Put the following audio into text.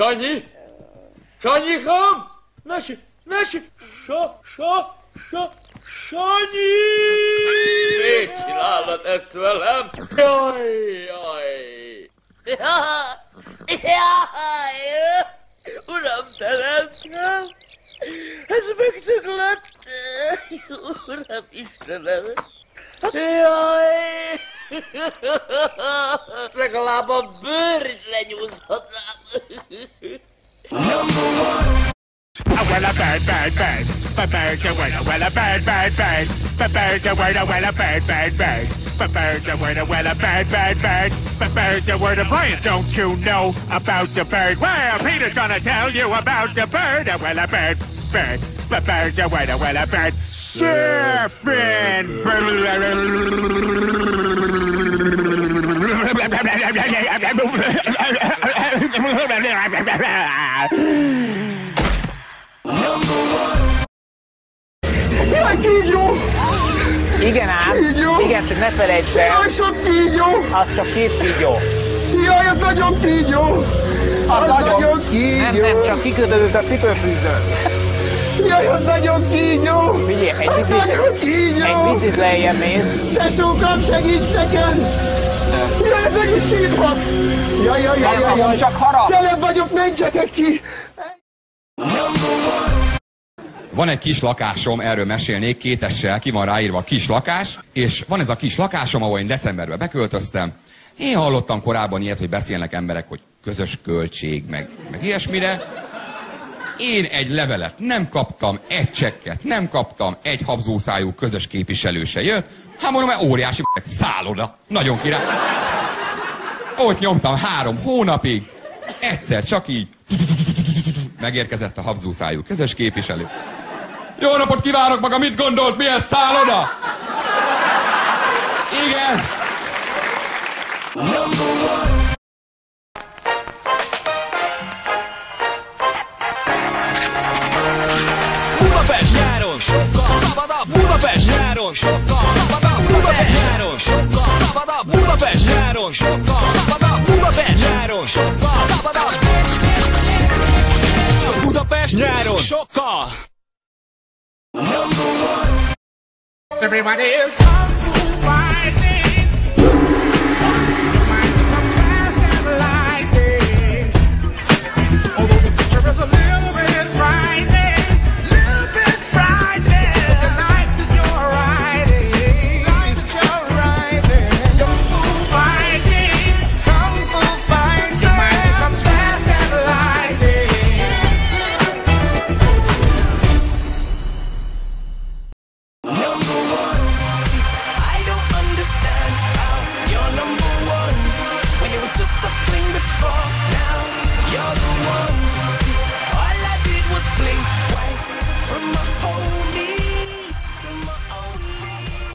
Sanyi? Sanyikám? Sanyi! Miért csinálod ezt velem? Jaj! Uram, teremtem! Ez megdöglött! Uram, Istenem! Jaj! Legalább a bőr is lenyúzhatnám! Well, a bird, bird, bird. A bird, a word, well, a bird, bird, bird. A bird, a word, well, a bird, bird, bird. A bird, a word, well, a bird, bird, bird. A bird, a word, Brian, don't you know about the bird? Well, Peter's gonna tell you about the bird. Well, a bird, bird. A bird, a word, well, a bird. Surfing. Jaj, kígyó! Igen ám, kígyó. Igen, csak ne felejtsd el. Jaj, sok kígyó! Az csak 2 kígyó. Jaj, az nagyon kígyó! Az nagyon kígyó! Nem, csak kikötözött a cipőfűzőn. Jaj, az nagyon kígyó! Figyelj, az nagyon kígyó! egy picit lejjebb néz. Tesókám, segíts nekem! Jaj, ez meg is sírhat! Jaj, csak harap! Celeb vagyok, mentsetek ki! Van egy kis lakásom, erről mesélnék, 2 S-sel, ki van ráírva kis lakás, és van ez a kis lakásom, ahol én decemberben beköltöztem. Én hallottam korábban ilyet, hogy beszélnek emberek, hogy közös költség, meg ilyesmire. Én egy levelet nem kaptam, egy csekket nem kaptam, egy habzószájú közös képviselő se jött. Hát mondom, hogy óriási szálloda. Nagyon király. Ott nyomtam 3 hónapig, egyszer csak így megérkezett a habzószájú közös képviselő. Jó napot kívánok, maga mit gondolt, milyen szálloda? Igen. Budapest nyáron sokkal szabadabb, Budapest nyáron sokkal szabadabb, Budapest nyáron sokkal szabadabb, Budapest nyáron sokkal szabadabb, Budapest nyáron sokkal szabadabb, Budapest nyáron sokkal. Everybody is kung fu fighting.